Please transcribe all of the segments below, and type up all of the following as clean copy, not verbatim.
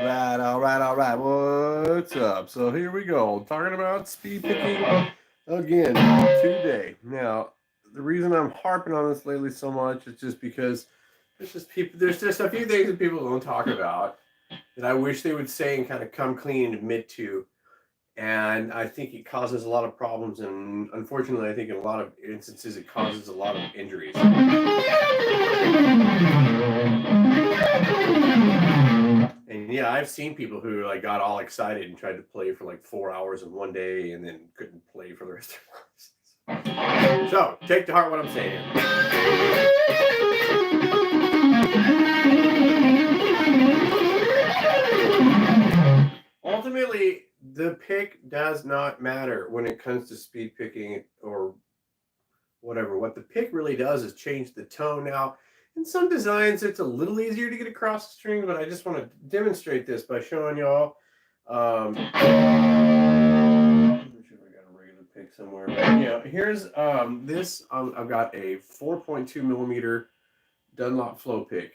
All right. What's up? So here we go. Talking about speed picking again today. Now, the reason I'm harping on this lately so much is just because there's just a few things that people don't talk about that I wish they would say and kind of come clean and admit to. And I think it causes a lot of problems, and unfortunately, I think in a lot of instances, it causes a lot of injuries. And yeah, I've seen people who like got all excited and tried to play for like 4 hours in one day, and then couldn't play for the rest of their lives. So take to heart what I'm saying. Ultimately, the pick does not matter when it comes to speed picking or whatever. What the pick really does is change the tone. Now, in some designs, it's a little easier to get across the string, but I just want to demonstrate this by showing y'all. I'm not sure if I got a regular pick somewhere, but yeah, here's this. I've got a 4.2 millimeter Dunlop flow pick.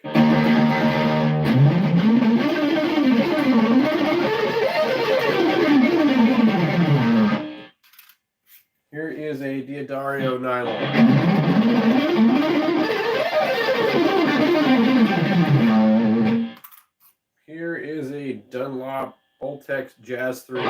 Here is a Diodario nylon. Here is a Dunlop Ultex Jazz 3.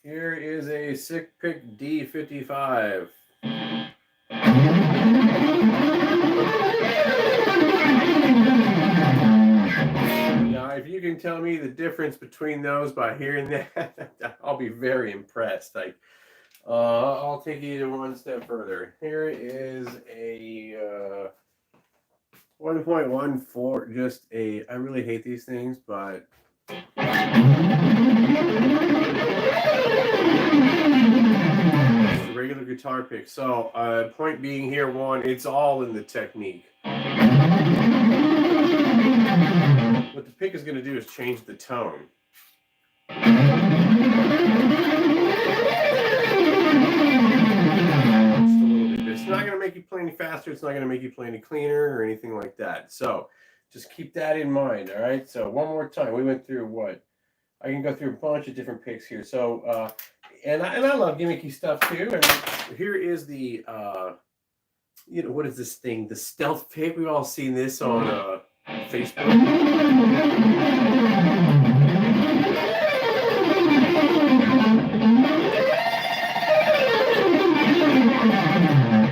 Here is a Sick Pick D55. Now, if you can tell me the difference between those by hearing that, I'll be very impressed. Like, I'll take you to one step further. Here is a 1.14. Just a. I really hate these things, but. It's a regular guitar pick. So, point being here, one, it's all in the technique. What the pick is going to do is change the tone. It's not going to make you play any faster. It's not going to make you play any cleaner or anything like that. So just keep that in mind. All right. So one more time, we went through what? I can go through a bunch of different picks here. So, and I love gimmicky stuff too. And here is the, what is this thing? The stealth pick. We've all seen this on Facebook.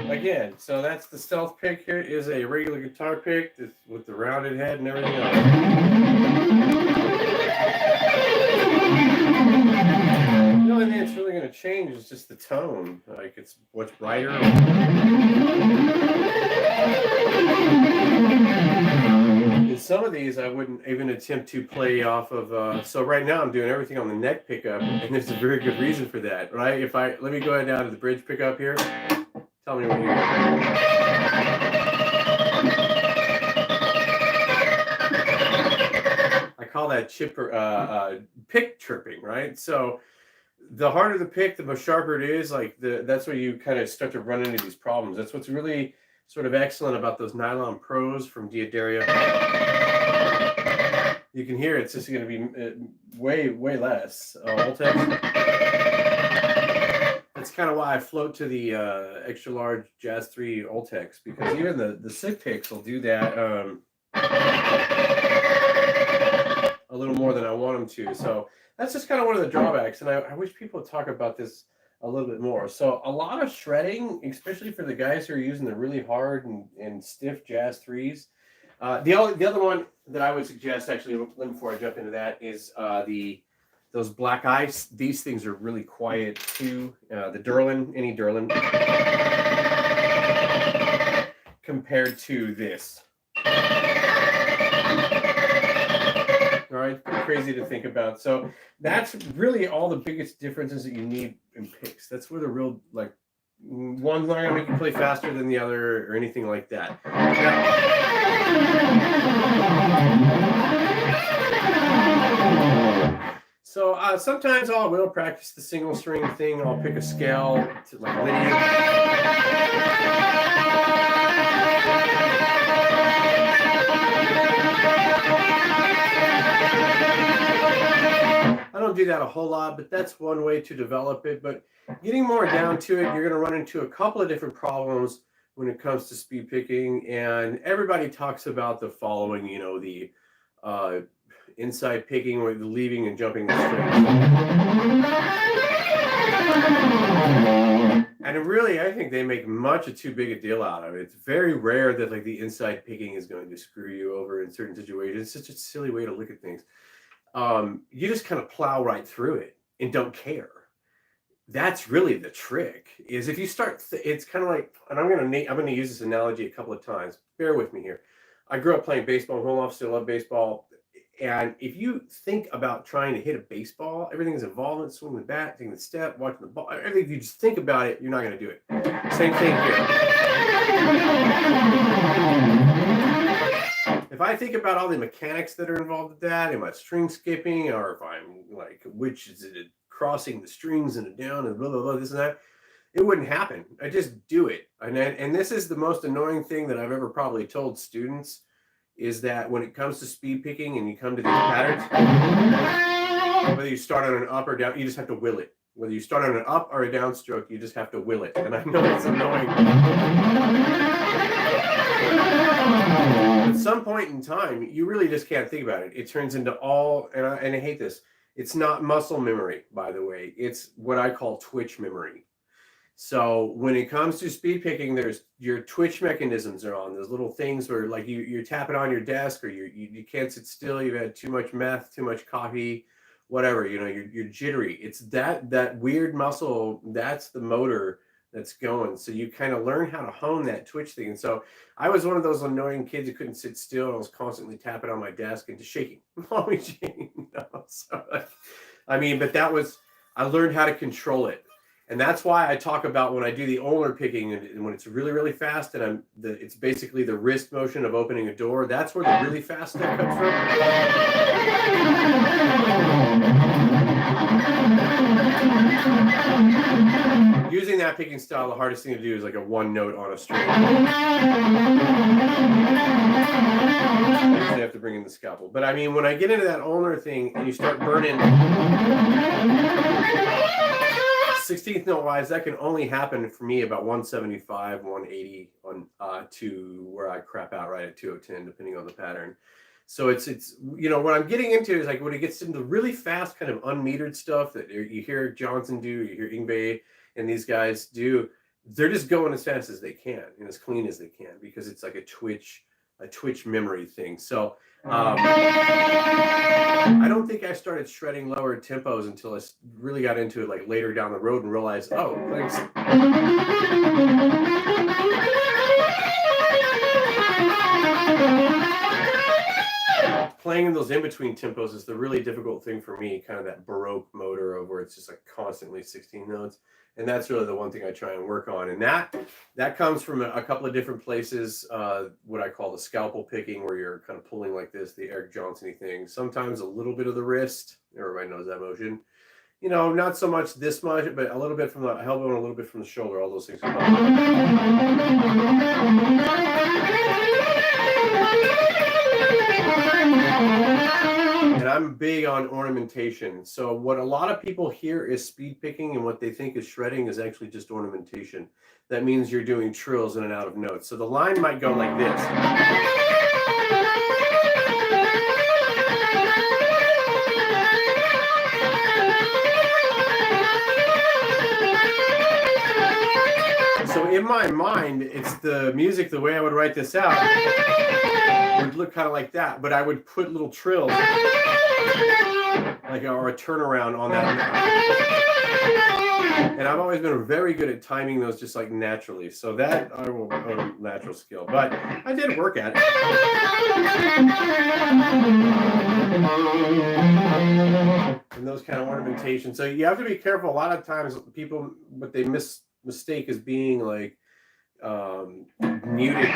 Again, so that's the stealth pick. Here is a regular guitar pick with the rounded head and everything else. The only thing that's really going to change is just the tone. Like it's what's brighter. In some of these, I wouldn't even attempt to play off of. So right now, I'm doing everything on the neck pickup, and there's a very good reason for that, right? Let me go ahead down to the bridge pickup here. Tell me what you hear. I call that pick chirping, right? So the harder the pick, the more sharper it is. Like that's where you kind of start to run into these problems. That's what's really sort of excellent about those nylon pros from Diodario. You can hear it's just going to be way less. That's kind of why I float to the extra large Jazz 3 Ultex, because even the Sick Picks will do that a little more than I want them to. So that's just kind of one of the drawbacks, and I wish people would talk about this a little bit more. So a lot of shredding, especially for the guys who are using the really hard and stiff Jazz 3s. The other one that I would suggest, actually, before I jump into that, is those black ice. These things are really quiet too. The Derlin, any Derlin, compared to this. All right, pretty crazy to think about. So that's really all the biggest differences that you need in picks. That's where the real, like, one's not gonna make you play faster than the other or anything like that. Now, So sometimes I will practice the single string thing. I'll pick a scale to like Lydia. I don't do that a whole lot, but that's one way to develop it. But getting more down to it, you're going to run into a couple of different problems when it comes to speed picking. And everybody talks about the following, you know, the inside picking or the leaving and jumping the strings. And really, I think they make much too big a deal out of it. It's very rare that like the inside picking is going to screw you over in certain situations. It's such a silly way to look at things. You just kind of plow right through it and don't care. That's really the trick. Is if you start, it's kind of like, and I'm gonna use this analogy a couple of times. Bear with me here. I grew up playing baseball home office. Still love baseball. And if you think about trying to hit a baseball, everything is involved. Swinging the bat, taking the step, watching the ball. Everything. If you just think about it, you're not going to do it. Same thing here. If I think about all the mechanics that are involved with that, am I string skipping, or if I'm like, which is it, crossing the strings and down and blah blah blah, this and that, it wouldn't happen. I just do it. And this is the most annoying thing that I've ever probably told students. Is that when it comes to speed picking and you come to these patterns, whether you start on an up or down, you just have to will it. Whether you start on an up or a downstroke, you just have to will it. And I know it's annoying. At some point in time, you really just can't think about it. It turns into all, and I hate this, it's not muscle memory, by the way. It's what I call twitch memory. So when it comes to speed picking, there's your twitch mechanisms are on. Those little things where like you're tapping on your desk, or you can't sit still. You've had too much meth, too much coffee, whatever. You know, you're jittery. It's that weird muscle. That's the motor that's going. So you kind of learn how to hone that twitch thing. And so I was one of those annoying kids who couldn't sit still. I was constantly tapping on my desk and just shaking, always shaking. You know? So I mean, but I learned how to control it. And that's why I talk about when I do the ulnar picking and when it's really, really fast and it's basically the wrist motion of opening a door. That's where the really fast step comes from. Using that picking style, the hardest thing to do is like a one note on a string. You have to bring in the scalpel. But I mean, when I get into that ulnar thing and you start burning 16th note wise, that can only happen for me about 175, 180 on to where I crap out right at 210, depending on the pattern. So it's you know, what I'm getting into is like when it gets into really fast kind of unmetered stuff that you hear Johnson do, you hear Ingve and these guys do, they're just going as fast as they can and as clean as they can because it's like a twitch memory thing. So I don't think I started shredding lower tempos until I really got into it like later down the road and realized, oh, thanks. Playing in those in-between tempos is the really difficult thing for me, kind of that Baroque motor of where it's just like constantly 16 notes. And that's really the one thing I try and work on. And that comes from a couple of different places, what I call the scalpel picking, where you're kind of pulling like this, the Eric Johnson-y thing. Sometimes a little bit of the wrist. Everybody knows that motion. You know, not so much this much, but a little bit from the elbow and a little bit from the shoulder. All those things. And I'm big on ornamentation. So what a lot of people hear is speed picking, and what they think is shredding is actually just ornamentation. That means you're doing trills in and out of notes. So the line might go like this. So in my mind, it's the music, the way I would write this out would look kind of like that, but I would put little trills like or a turnaround on that. And I've always been very good at timing those just like naturally. So that I will natural skill, but I did work at it. And those kind of ornamentation. So you have to be careful. A lot of times people, what they mistake as being like muted.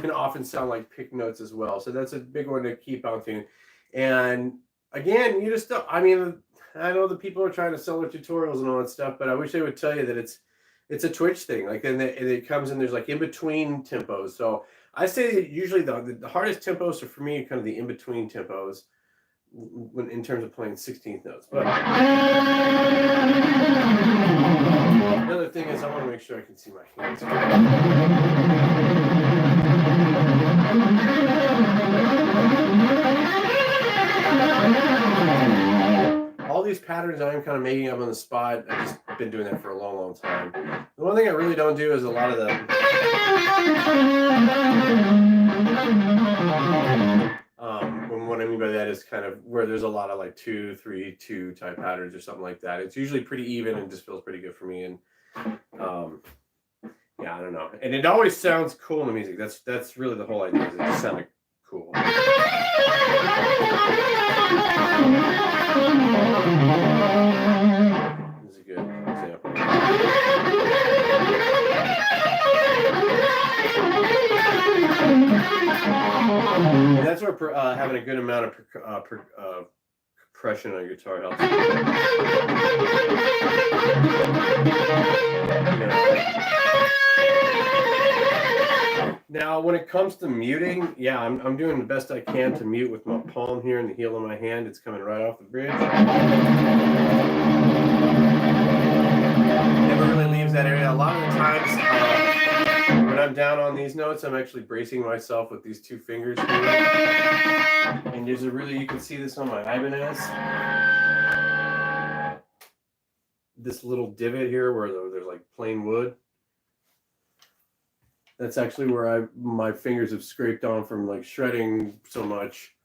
Can often sound like pick notes as well. So that's a big one to keep on tuning. And again, you just don't, I mean, I know that people are trying to sell their tutorials and all that stuff, but I wish they would tell you that it's a Twitch thing. Like, and it comes in, there's like in between tempos. So I say that usually the hardest tempos are for me kind of the in between tempos when in terms of playing 16th notes. But the other thing is I want to make sure I can see my hands. All these patterns I'm kind of making up on the spot. I've just been doing that for a long, long time. The one thing I really don't do is a lot of the what I mean by that is kind of where there's a lot of like 2, 3, 2 type patterns or something like that. It's usually pretty even and just feels pretty good for me. And yeah, I don't know. And it always sounds cool in the music. That's really the whole idea. Is it just sounded cool. This is a good example. And that's where having a good amount of compression on your guitar helps. Now, when it comes to muting, yeah, I'm doing the best I can to mute with my palm here and the heel of my hand. It's coming right off the bridge. Never really leaves that area. A lot of the times, when I'm down on these notes, I'm actually bracing myself with these 2 fingers here. And there's you can see this on my Ibanez. This little divot here where there's like plain wood. That's actually where my fingers have scraped on from like shredding so much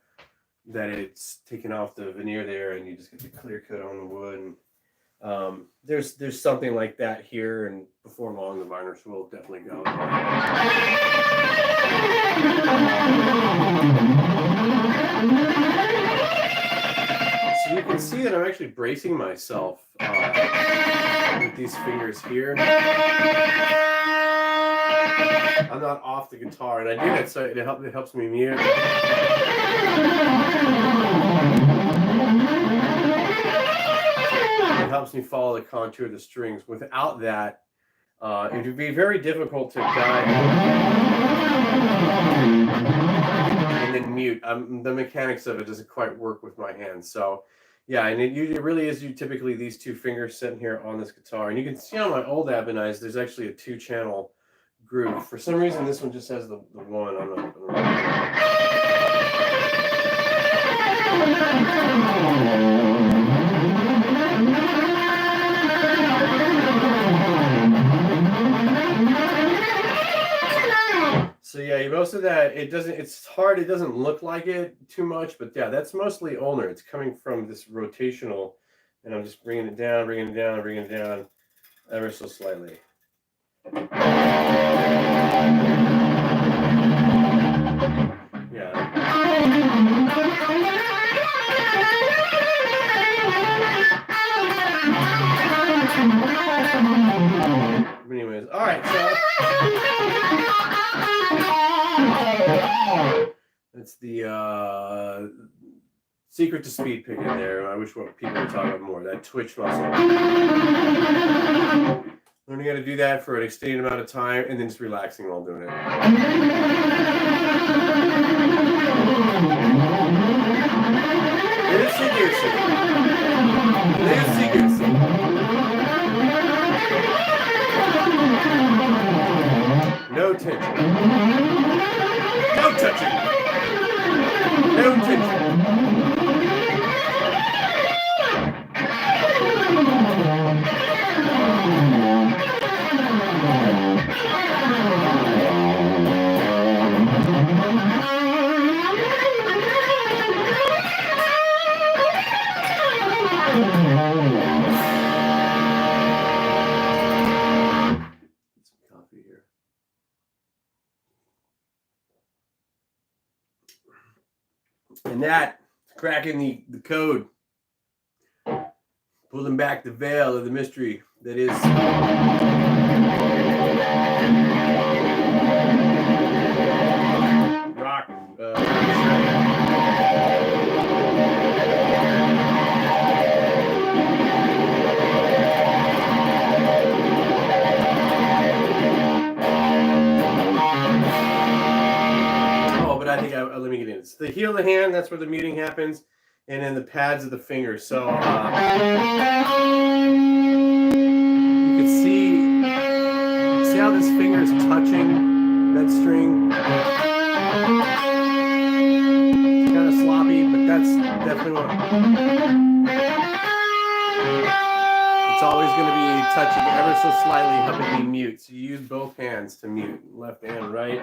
that it's taken off the veneer there, and you just get the clear coat on the wood. And there's something like that here, and before long the varnish will definitely go. So you can see that I'm actually bracing myself with these fingers here. I'm not off the guitar, and I do that so it helps me mute. It helps me follow the contour of the strings. Without that, it would be very difficult to guide and then mute. The mechanics of it doesn't quite work with my hands. So yeah, and it really is typically these 2 fingers sitting here on this guitar. And you can see on my old Ibanez, there's actually a 2-channel groove. For some reason, this one just has the 1. I'm not. So yeah, most of that, it's hard. It doesn't look like it too much, but yeah, that's mostly ulnar. It's coming from this rotational, and I'm just bringing it down, bringing it down, bringing it down ever so slightly. Yeah. Anyways, all right, so that's the secret to speed picking there. I wish what people would talk about more, that twitch muscle. Learning how to do that for an extended amount of time and then just relaxing while doing it. No tension. No touching. No tension. And that, cracking the code. Pulling back the veil of the mystery that is rock. I think let me get in. It's the heel of the hand, that's where the muting happens, and then the pads of the fingers. So you can see how this finger is touching that string. It's kind of sloppy, but that's definitely what. It's always going to be touching ever so slightly, helping me mute. So you use both hands to mute, left and right.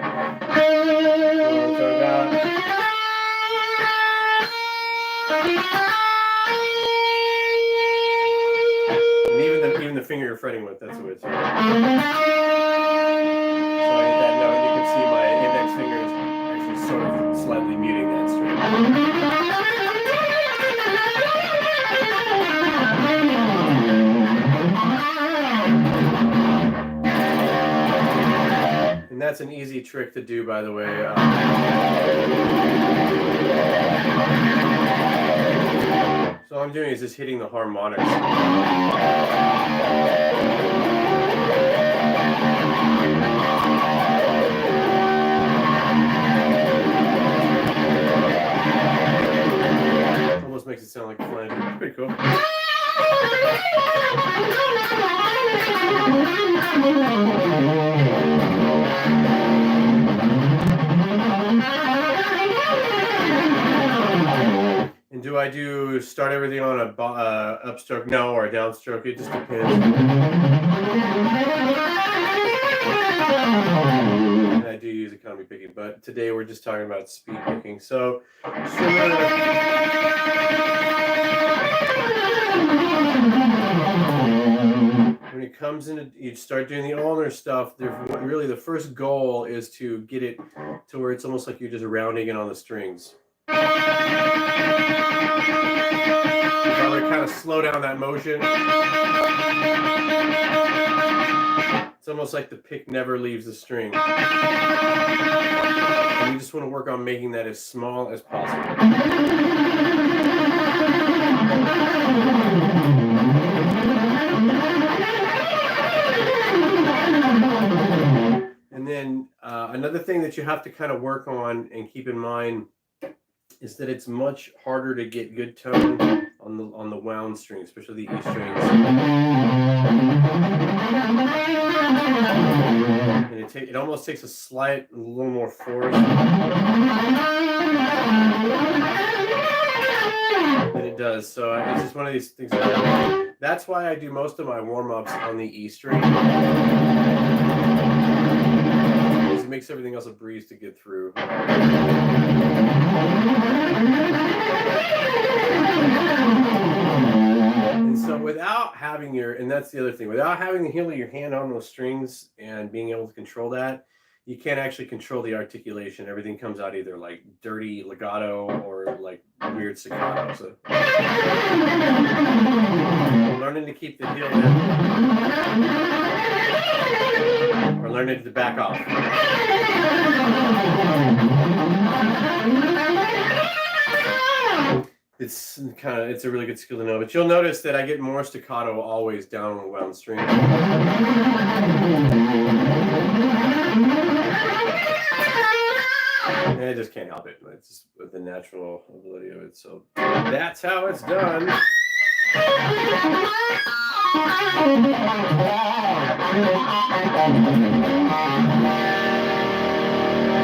And even the finger you're fretting with, that's what it's. So I hit that note, and you can see my index finger is actually sort of slightly muting that string. And that's an easy trick to do, by the way. So all I'm doing is just hitting the harmonics. Almost makes it sound like a flanger. It's pretty cool. And do I start everything on a upstroke? No, or a downstroke? It just depends. And I do use economy picking, but today we're just talking about speed picking. So when it comes in, you start doing the ulnar stuff. Really, the first goal is to get it to where it's almost like you're just rounding it on the strings. If I would kind of slow down that motion, it's almost like the pick never leaves the string. And you just want to work on making that as small as possible. And then another thing that you have to kind of work on and keep in mind is that it's much harder to get good tone on the wound string, especially the E strings. And it almost takes a little more force than it does. So it's just one of these things. That's why I do most of my warm-ups on the E string. It makes everything else a breeze to get through. And so without having and that's the other thing, without having the heel of your hand on those strings and being able to control that, you can't actually control the articulation. Everything comes out either like dirty legato or like weird staccato. So learning to keep the heel in or learning to back off. It's a really good skill to know, but you'll notice that I get more staccato always down on the wound string. And I just can't help it. It's just with the natural ability of it. So that's how it's done.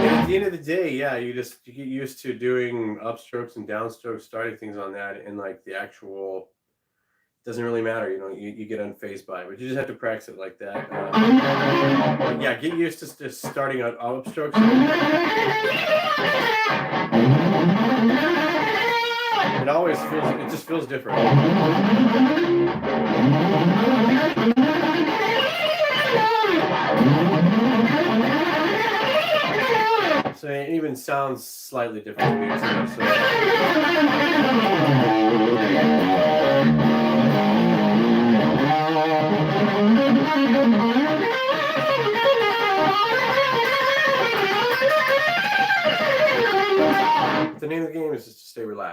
And at the end of the day, yeah, you get used to doing upstrokes and downstrokes, starting things on that, and like the actual doesn't really matter. You get unfazed by it, but you just have to practice it like that. Yeah, get used to just starting on upstrokes. It just feels different. So it even sounds slightly different to me too. So.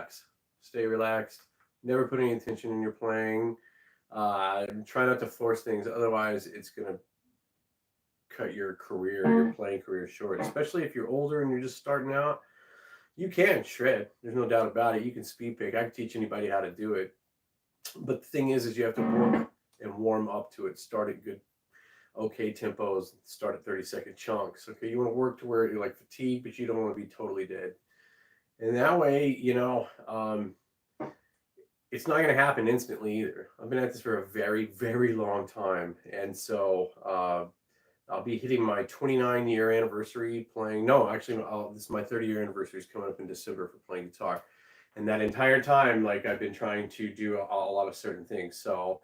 relax. Stay relaxed. Never put any tension in your playing. Try not to force things, otherwise it's gonna cut your career, your playing career short. Especially if you're older and you're just starting out. You can shred. There's no doubt about it. You can speed pick. I can teach anybody how to do it. But the thing is you have to work and warm up to it. Start at good, okay tempos. Start at 30-second chunks. Okay, you want to work to where you're like fatigued, but you don't want to be totally dead. And that way, it's not going to happen instantly either. I've been at this for a very, very long time, and so I'll be hitting my 29-year anniversary playing. No, actually, this is my 30-year anniversary is coming up in December for playing guitar. And that entire time, like I've been trying to do a lot of certain things. So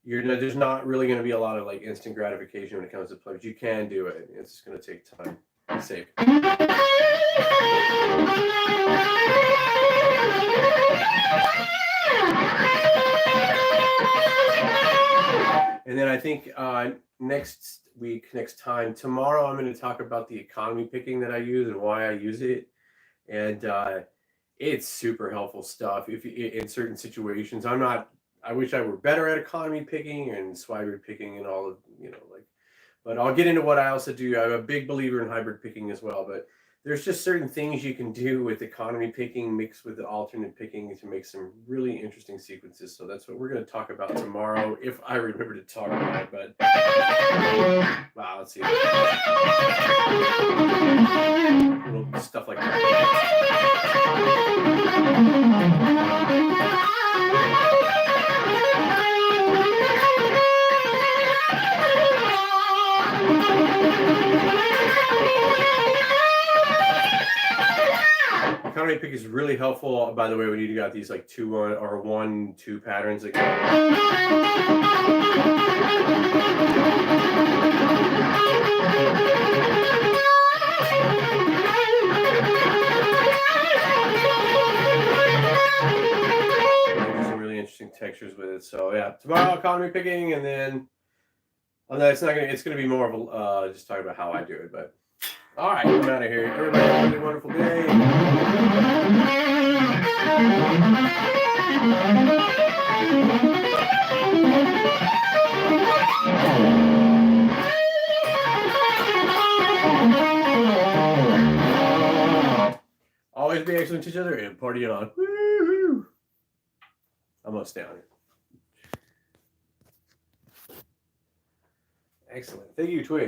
there's not really going to be a lot of like instant gratification when it comes to play, but you can do it. It's just going to take time. Be safe. And then I think next time, tomorrow, I'm going to talk about the economy picking that I use and why I use it. And it's super helpful stuff if in certain situations. I wish I were better at economy picking and swagger picking and all of, but I'll get into what I also do. I'm a big believer in hybrid picking as well, but there's just certain things you can do with economy picking mixed with the alternate picking to make some really interesting sequences. So that's what we're going to talk about tomorrow, if I remember to talk about it. But wow, let's see. Little stuff like that. Economy pick is really helpful, by the way, when you got these like 2-1 or 1-2 patterns that go. Some really interesting textures with it. So yeah, tomorrow economy picking, and then it's gonna be more of a just talking about how I do it, but. All right, I'm out of here. Everybody have a really wonderful day. Always be excellent to each other and party on. Woo-hoo. I'm gonna stay on it. Excellent. Thank you, Twitch.